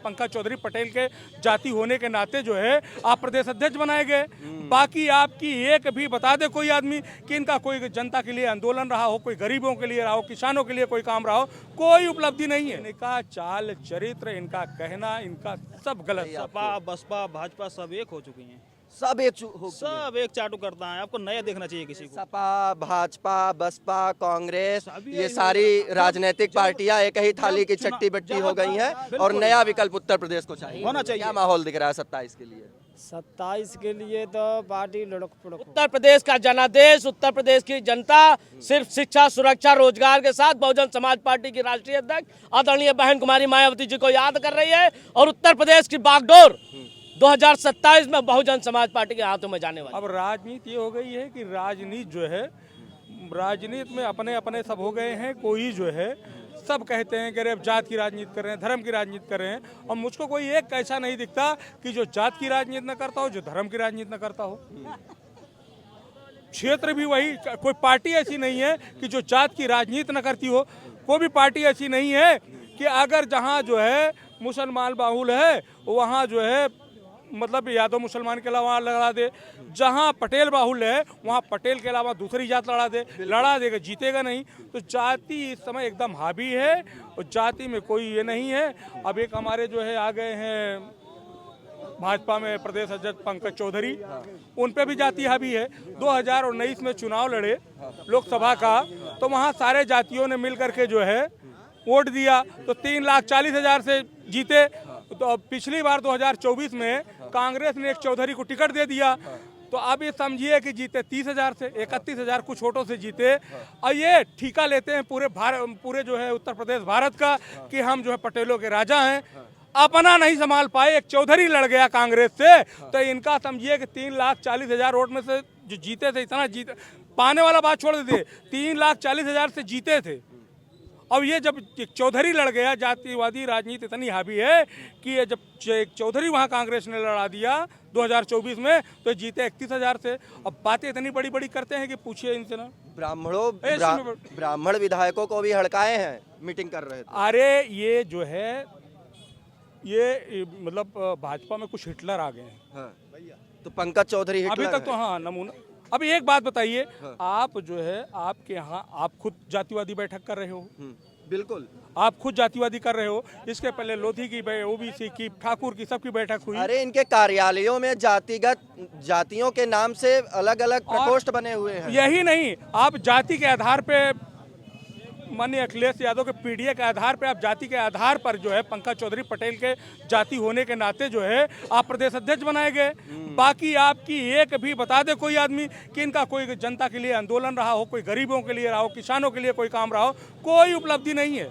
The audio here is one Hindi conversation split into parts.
पंकज चौधरी पटेल के जाति होने के नाते जो है आप प्रदेश अध्यक्ष बनाए गए। बाकी आपकी एक भी बता दे कोई आदमी कि इनका कोई जनता के लिए आंदोलन रहा हो, कोई गरीबों के लिए रहा हो, किसानों के लिए कोई काम रहा हो, कोई उपलब्धि नहीं है। इनका चाल चरित्र, इनका कहना, इनका सब गलत। सपा बसपा भाजपा सब एक हो चुकी हैं, सब सब एक चाटू करता है। आपको नया देखना चाहिए किसी को। सपा, भाजपा, बसपा, कांग्रेस, सभी ये यही सारी होता है। राजनीतिक पार्टियां एक ही थाली की चुनाव- चट्टी बट्टी जब- हो गई हैं और बिल्कुल। नया विकल्प उत्तर प्रदेश को चाहिए। होना चाहिए। क्या माहौल दिख रहा है 27 के लिए? 27 के लिए तो पार्टी लुढ़क पुढ़क। उत्तर प्रदेश का जनादेश, उत्तर प्रदेश की जनता सिर्फ शिक्षा, सुरक्षा, रोजगार के साथ बहुजन समाज पार्टी की राष्ट्रीय अध्यक्ष आदरणीय बहन कुमारी मायावती जी को याद कर रही है और उत्तर प्रदेश की बागडोर 2027 में बहुजन समाज पार्टी के हाथों में जाने वाली। अब राजनीति ये हो गई है कि राजनीति जो है, राजनीति में अपने अपने सब हो गए हैं। कोई जो है सब कहते हैं कि अरे अब जात की राजनीति कर रहे हैं, धर्म की राजनीति कर रहे हैं, और मुझको कोई एक ऐसा नहीं दिखता कि जो जात की राजनीति न करता हो, जो धर्म की राजनीति न करता हो। क्षेत्र भी वही, कोई पार्टी ऐसी नहीं है कि जो जात की राजनीति न करती हो। कोई भी पार्टी ऐसी नहीं है कि अगर जहाँ जो है मुसलमान बाहुल है वहाँ जो है मतलब यादव मुसलमान के अलावा लड़ा दे, जहाँ पटेल बाहुल्य है वहाँ पटेल के अलावा दूसरी जात लड़ा देगा, जीतेगा नहीं। तो जाति इस समय एकदम हावी है और जाति में कोई ये नहीं है। अब एक हमारे जो है आ गए हैं भाजपा में प्रदेश अध्यक्ष पंकज चौधरी, उन पे भी जाति हावी है। 2019 में चुनाव लड़े लोकसभा का, तो वहाँ सारे जातियों ने मिल करके जो है वोट दिया, तो 3,40,000 से जीते। तो पिछली बार 2024 में कांग्रेस ने एक चौधरी को टिकट दे दिया, तो अब ये समझिए कि जीते 30,000 से, 31,000 कुछ वोटों से जीते। और ये ठिका लेते हैं पूरे जो है उत्तर प्रदेश भारत का कि हम जो है पटेलों के राजा हैं। अपना नहीं संभाल पाए, एक चौधरी लड़ गया कांग्रेस से, तो इनका समझिए कि 3,40,000 वोट में से जो जीते थे, इतना जीते पाने वाला बात छोड़ देते, 3,40,000 से जीते थे। अब ये जब चौधरी लड़ गया, जातिवादी राजनीति इतनी हावी है कि ये जब एक चौधरी वहाँ कांग्रेस ने लड़ा दिया 2024 में, तो जीते 31,000 से। अब बातें इतनी बड़ी बड़ी करते हैं कि पूछिए इनसे ना। ब्राह्मण विधायकों को भी हड़काए हैं, मीटिंग कर रहे थे। अरे ये जो है ये मतलब भाजपा में कुछ हिटलर आ गए हैं। हाँ। तो पंकज चौधरी अभी तक तो हाँ नमूना। अभी एक बात बताइए, आप जो है आपके यहाँ आप खुद जातिवादी बैठक कर रहे हो, बिल्कुल आप खुद जातिवादी कर रहे हो। इसके पहले लोधी की, ओबीसी की, ठाकुर की, सबकी बैठक हुई। अरे इनके कार्यालयों में जातियों के नाम से अलग अलग प्रकोष्ठ बने हुए हैं। यही नहीं, आप जाति के आधार पे, माननीय अखिलेश यादव के पीडीए के आधार पे, आप जाति के आधार पर जो है पंकज चौधरी पटेल के जाति होने के नाते जो है आप प्रदेश अध्यक्ष बनाए गए। बाकी आपकी एक भी बता दे कोई आदमी कि इनका कोई जनता के लिए आंदोलन रहा हो, कोई गरीबों के लिए रहा हो, किसानों के लिए कोई काम रहा हो, कोई उपलब्धि नहीं है।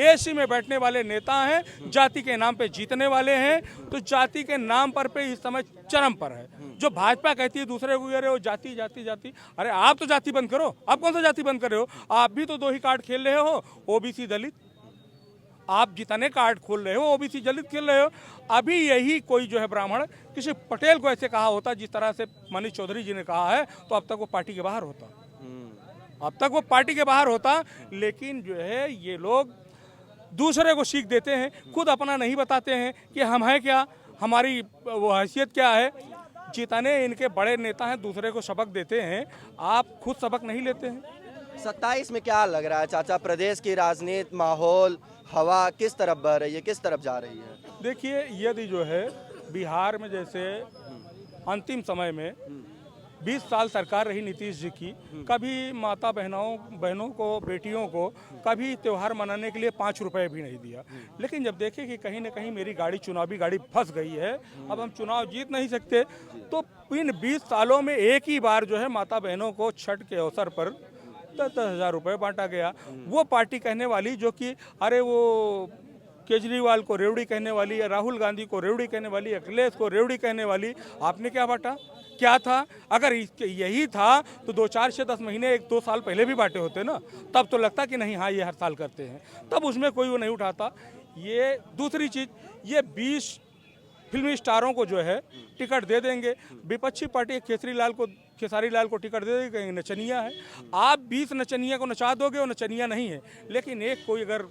एसी में बैठने वाले नेता हैं, जाति के नाम पे जीतने वाले हैं। तो जाति के नाम पर पे इस समय चरम पर है। जो भाजपा कहती है दूसरे को, अरे वो जाति जाति जाति, अरे आप तो जाति बंद करो। आप कौन सा जाति बंद कर रहे हो? आप भी तो 2 ही कार्ड खेल रहे हो, ओबीसी दलित। आप जितने कार्ड खोल रहे हो ओबीसी दलित खेल रहे हो। अभी यही कोई जो है ब्राह्मण किसी पटेल को ऐसे कहा होता जिस तरह से मनीष चौधरी जी ने कहा है, तो अब तक वो पार्टी के बाहर होता, अब तक वो पार्टी के बाहर होता। लेकिन जो है ये लोग दूसरे को सीख देते हैं, खुद अपना नहीं बताते हैं कि हम हैं क्या, हमारी वो हैसियत क्या है। जितने इनके बड़े नेता हैं दूसरे को सबक देते हैं, आप खुद सबक नहीं लेते हैं। 27 में क्या लग रहा है चाचा, प्रदेश की राजनीति, माहौल, हवा किस तरफ बह रही है, किस तरफ जा रही है? देखिए, यदि जो है बिहार में जैसे अंतिम समय में 20 साल सरकार रही नीतीश जी की, कभी माता बहनों को, बेटियों को कभी त्यौहार मनाने के लिए 5 रुपए भी नहीं दिया। लेकिन जब देखे कि कहीं ना कहीं मेरी गाड़ी, चुनावी गाड़ी फंस गई है, अब हम चुनाव जीत नहीं सकते, तो इन 20 सालों में एक ही बार जो है माता बहनों को छठ के अवसर पर 10,000 रुपये बांटा गया। वो पार्टी कहने वाली जो कि अरे वो केजरीवाल को रेवड़ी कहने वाली, या राहुल गांधी को रेवड़ी कहने वाली, अखिलेश को रेवड़ी कहने वाली, आपने क्या बांटा? क्या था? अगर यही था तो 2, 4, 6, 10 महीने, 1-2 साल पहले भी बांटे होते ना, तब तो लगता कि नहीं हाँ ये हर साल करते हैं, तब उसमें कोई वो नहीं उठाता। ये दूसरी चीज़, ये 20 फिल्मी स्टारों को जो है टिकट दे देंगे। विपक्षी पार्टी खेसारी लाल को टिकट दे देंगे, नचनिया है। आप 20 नचनिया को नचा दोगे, वो नचनिया नहीं है। लेकिन एक कोई अगर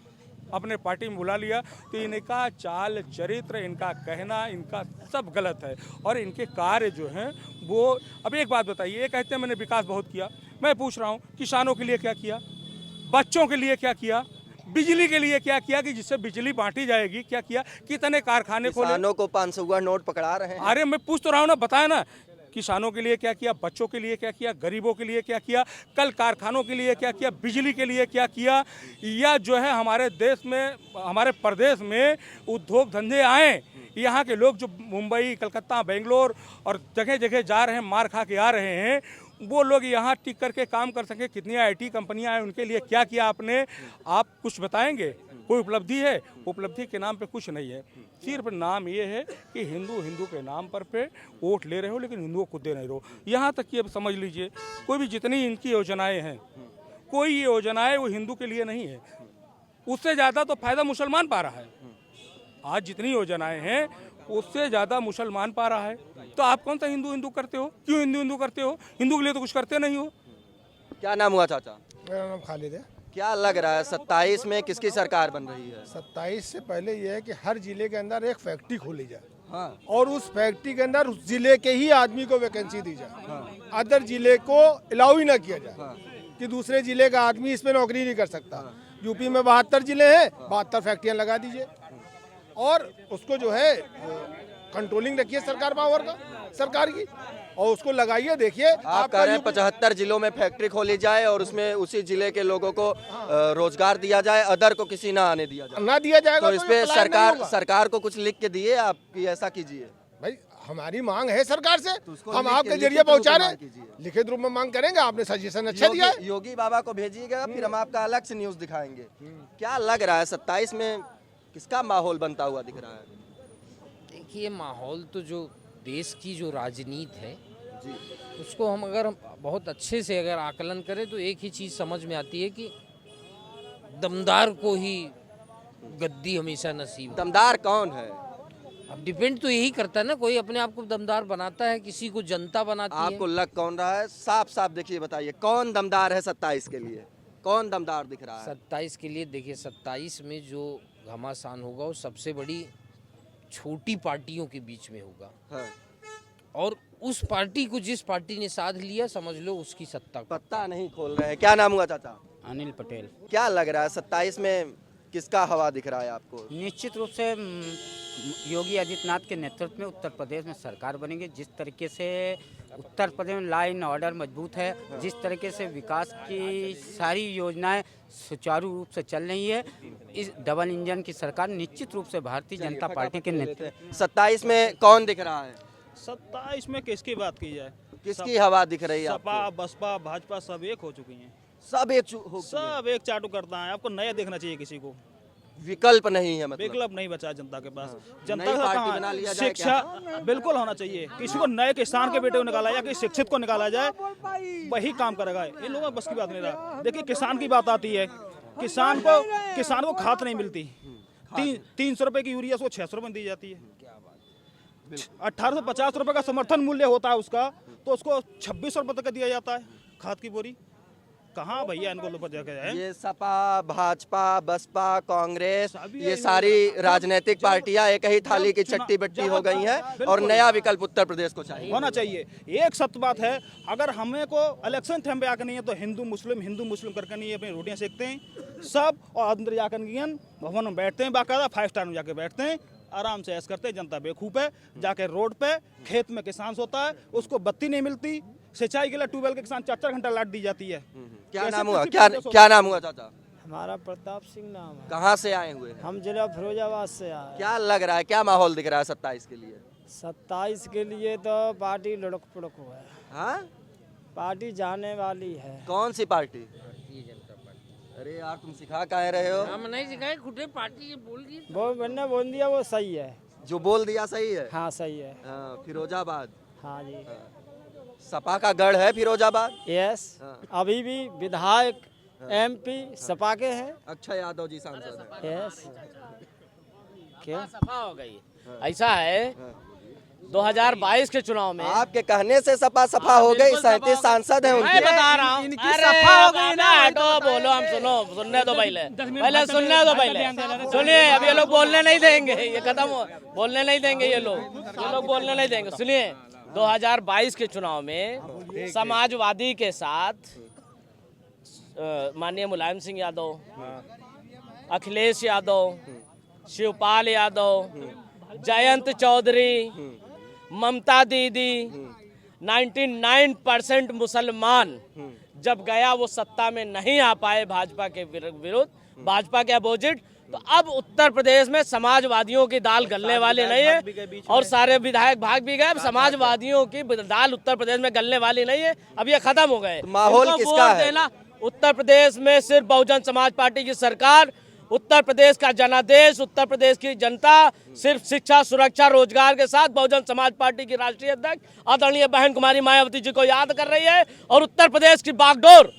अपने पार्टी में बुला लिया, तो इनका चाल चरित्र, इनका कहना, इनका सब गलत है। और इनके कार्य जो हैं वो, अब एक बात बताइए, ये कहते हैं मैंने विकास बहुत किया, मैं पूछ रहा हूँ किसानों के लिए क्या किया, बच्चों के लिए क्या किया, बिजली के लिए क्या किया कि जिससे बिजली बांटी जाएगी, क्या किया, कितने कारखाने खोले। किसानों को 500 नोट पकड़ा रहे हैं। अरे मैं पूछ तो रहा हूँ ना, बताया ना, किसानों के लिए क्या किया, बच्चों के लिए क्या किया, गरीबों के लिए क्या किया, कल कारखानों के लिए क्या किया, बिजली के लिए क्या किया, या जो है हमारे देश में, हमारे प्रदेश में उद्योग धंधे आए, यहाँ के लोग जो मुंबई, कलकत्ता, बेंगलोर और जगह जगह जा रहे हैं, मार खा के आ रहे हैं, वो लोग यहाँ टिक करके काम कर सकें। कितनी IT कंपनियां हैं, उनके लिए क्या किया आपने, आप कुछ बताएंगे? कोई उपलब्धि है? उपलब्धि के नाम पे कुछ नहीं है, सिर्फ नाम ये है कि हिंदू के नाम पर पे वोट ले रहे हो, लेकिन हिंदुओं को दे नहीं रहो। यहाँ तक कि अब समझ लीजिए, कोई भी जितनी इनकी योजनाएं हैं, कोई ये योजनाएं वो हिंदू के लिए नहीं है, उससे ज़्यादा तो फायदा मुसलमान पा रहा है। आज जितनी योजनाएं हैं उससे ज़्यादा मुसलमान पा रहा है, तो आप कौन सा हिंदू करते हो? क्यों हिंदू करते हो? हिंदू के लिए तो कुछ करते नहीं हो। क्या नाम हुआ चाचा? मेरा नाम खालिद है। क्या लग रहा है 27 में किसकी सरकार बन रही है? 27 से पहले यह है कि हर जिले के अंदर एक फैक्ट्री खोली जाए, हाँ। और उस फैक्ट्री के अंदर उस जिले के ही आदमी को वैकेंसी दी जाए, हाँ। अदर जिले को अलाउ ही ना किया जाए, हाँ। कि दूसरे जिले का आदमी इसमें नौकरी नहीं कर सकता, हाँ। यूपी में 72 जिले हैं, 72 फैक्ट्रियां लगा दीजिए, और उसको जो है कंट्रोलिंग रखिए सरकार पावर का, सरकार की, और उसको लगाइए। देखिए आप कह रहे हैं 75 जिलों में फैक्ट्री खोली जाए और उसमें उसी जिले के लोगों को रोजगार दिया जाए, अदर को किसी ना आने दिया जाए, ना दिया जाएगा तो इस पे सरकार को कुछ लिख के दिए आप कि ऐसा कीजिए। भाई हमारी मांग है सरकार से, उसको हम लिख- आपके लिखित जरिए रूप में पहुंचा मांग रहे, कीजिए। लिखित रूप में मांग करेंगे। आपने सजेशन अच्छा दिया है। योगी बाबा को भेजिएगा, फिर हम आपका अलग से न्यूज दिखाएंगे। क्या लग रहा है 27 में किसका माहौल बनता हुआ दिख रहा है? देखिए, माहौल तो जो देश की जो राजनीति है जी, उसको हम अगर बहुत अच्छे से अगर आकलन करें तो एक ही चीज़ समझ में आती है कि दमदार को ही गद्दी हमेशा नसीब है। दमदार कौन है? अब डिपेंड तो यही करता है ना, कोई अपने आप को दमदार बनाता है, किसी को जनता बनाती आपको है। लग कौन रहा है? साफ साफ देखिए, बताइए कौन दमदार है 27 के लिए? कौन दमदार दिख रहा है? 27 के लिए देखिए, 27 में जो घमासान होगा वो सबसे बड़ी छोटी पार्टियों के बीच में होगा, हाँ। और उस पार्टी को जिस पार्टी ने साथ लिया, समझ लो उसकी सत्ता को। पत्ता नहीं खोल रहे हैं। क्या नाम हुआ चाचा? अनिल पटेल। क्या लग रहा है 27 में किसका हवा दिख रहा है आपको? निश्चित रूप से योगी आदित्यनाथ के नेतृत्व में उत्तर प्रदेश में सरकार बनेगी। जिस तरीके से उत्तर प्रदेश में लॉ एंड ऑर्डर मजबूत है, जिस तरीके से विकास की सारी योजनाएं सुचारू रूप से चल रही है, इस डबल इंजन की सरकार निश्चित रूप से भारतीय जनता पार्टी के नेतृत्व। 27 में कौन दिख रहा है? 27 में किसकी बात की जाए? किसकी हवा दिख रही है सपा, आपको? बसपा, भाजपा सब एक हो चुकी हैं, सब एक हो गए। सब एक चाटू करता है। आपको नया देखना चाहिए, किसी को विकल्प नहीं है, मतलब विकल्प नहीं बचा जनता के पास। नई जनता पार्टी का बना लिया जाए शिक्षा बिल्कुल होना चाहिए। किसी को नए किसान के बेटे को निकाला जाए, किसी शिक्षित को निकाला जाए, वही काम करेगा। इन लोगों बस की बात नहीं रहा। देखिए, किसान की बात आती है, किसान को खाद नहीं मिलती। 300 रुपए की यूरिया उसको 600 रुपए में दी जाती है। 1850 रुपए का समर्थन मूल्य होता है उसका, तो उसको 2600 रुपए तक दिया जाता है खाद की बोरी। कहाँ भैया इनको लोग जगह है? ये सपा, भाजपा, बसपा, कांग्रेस, सभी ये यही सारी होगा। राजनीतिक पार्टियां एक ही थाली की चट्टी बट्टी हो गई हैं, और नया विकल्प उत्तर प्रदेश को चाहिए। होना चाहिए। एक सत्य बात है, अगर हमें को इलेक्शन टाइम पे आकर नहीं है तो हिंदू मुस्लिम करके नहीं अपनी रोटियां सेकते हैं सब, और अंदर जाकर भवन में बैठते हैं, बाकायदा 5 स्टार में जाकर बैठते हैं, आराम से ऐश करते हैं। जनता बेवकूफ़ है। जाके रोड पे खेत में किसान सोता है, उसको बत्ती नहीं मिलती, सिंचाई के लिए ट्यूबवेल के किसान 4-4 घंटा लाइट दी जाती है। क्या कैसे नाम हुआ? किसी क्या प्रदेश क्या नाम हुआ चाचा? हमारा प्रताप सिंह नाम है। कहाँ से आए हुए हैं? हम जिला फिरोजाबाद से आए। क्या लग रहा है, क्या माहौल दिख रहा है 27 के लिए? 27 के लिए तो पार्टी लुढ़क पुढ़क हुआ है, हाँ, पार्टी जाने वाली है। कौन सी पार्टी? अरे यार, तुम सिखा कह रहे हो? हम नहीं सिखाए, खुद ही पार्टी ये बोल रही है। वो मैंने बोल दिया, वो सही है। जो बोल दिया सही है। हाँ सही है। हाँ, फिरोजाबाद। हाँ जी। सपा का गढ़ है फिरोजाबाद। यस। हाँ। अभी भी विधायक MP सपा के हैं। अक्षय यादव जी सांसद हैं। यस। क्या? सफा हो गई। ऐसा है, 2022 के चुनाव में आपके कहने से सपा सफा हो गई, 37 सांसद हैं मैं उनके। बता रहा हूँ, अरे ना हटो, बोलो, हम सुनने दो पहले सुनने दो पहले, सुनिए, अब ये लोग बोलने नहीं देंगे, ये खत्म हो, बोलने नहीं देंगे ये लोग बोलने नहीं देंगे। सुनिए, 2022 के चुनाव में समाजवादी के साथ माननीय मुलायम सिंह यादव, अखिलेश यादव, शिवपाल यादव, जयंत चौधरी, ममता दीदी, 99% मुसलमान जब गया वो सत्ता में नहीं आ पाए भाजपा के विरुद्ध, भाजपा के अपोजिट, तो अब उत्तर प्रदेश में समाजवादियों की दाल गलने वाली नहीं है और सारे विधायक भाग भी गए। समाजवादियों की दाल उत्तर प्रदेश में गलने वाली नहीं है, अब ये खत्म हो गए। माहौल इनको किसका वोट है? देना, उत्तर प्रदेश में सिर्फ बहुजन समाज पार्टी की सरकार, उत्तर प्रदेश का जनादेश, उत्तर प्रदेश की जनता सिर्फ शिक्षा, सुरक्षा, रोजगार के साथ बहुजन समाज पार्टी की राष्ट्रीय अध्यक्ष आदरणीय बहन कुमारी मायावती जी को याद कर रही है और उत्तर प्रदेश की बागडोर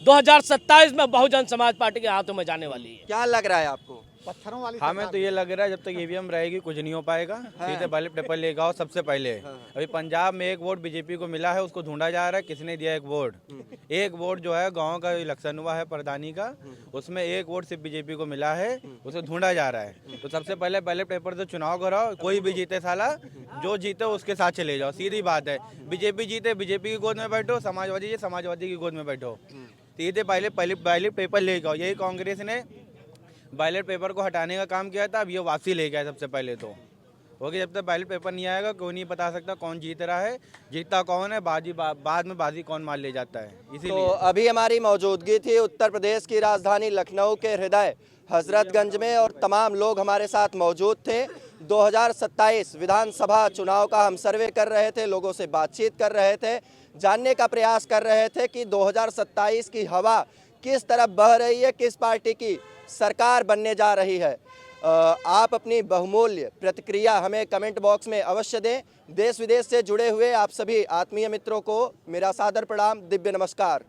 2027 में बहुजन समाज पार्टी के हाथों में जाने वाली है। क्या लग रहा है आपको? हमें तो ये लग रहा है जब तक ईवीएम रहेगी कुछ नहीं हो पाएगा। सीधे बैलेट पेपर लेगा और सबसे पहले अभी पंजाब में एक वोट बीजेपी को मिला है, उसको ढूंढा जा रहा है किसने दिया एक वोट जो है गांव का इलेक्शन हुआ है प्रधानी का, उसमें एक वोट सिर्फ बीजेपी को मिला है, उसे ढूंढा जा रहा है। तो सबसे पहले बैलेट पेपर से चुनाव कराओ, कोई भी जीते साला, जो जीते उसके साथ चले जाओ, सीधी बात है। बीजेपी जीते बीजेपी की गोद में बैठो, समाजवादी जीते समाजवादी की गोद में बैठो, सीधे पहले बैलेट पेपर लेके आओ। यही कांग्रेस ने बैलेट पेपर को हटाने का काम किया था, अब ये वापसी ले गया। सबसे पहले तो क्योंकि जब तक बैलेट पेपर नहीं आएगा कोई नहीं बता सकता कौन जीत रहा है, जीतता कौन है, बाद में बाजी कौन मार ले जाता है। इसीलिए तो अभी हमारी मौजूदगी थी उत्तर प्रदेश की राजधानी लखनऊ के हृदय हजरतगंज में और तमाम लोग हमारे साथ मौजूद थे। 2027 विधानसभा चुनाव का हम सर्वे कर रहे थे, लोगों से बातचीत कर रहे थे, जानने का प्रयास कर रहे थे कि 2027 की हवा किस तरफ बह रही है, किस पार्टी की सरकार बनने जा रही है। आप अपनी बहुमूल्य प्रतिक्रिया हमें कमेंट बॉक्स में अवश्य दें। देश विदेश से जुड़े हुए आप सभी आत्मीय मित्रों को मेरा सादर प्रणाम, दिव्य नमस्कार।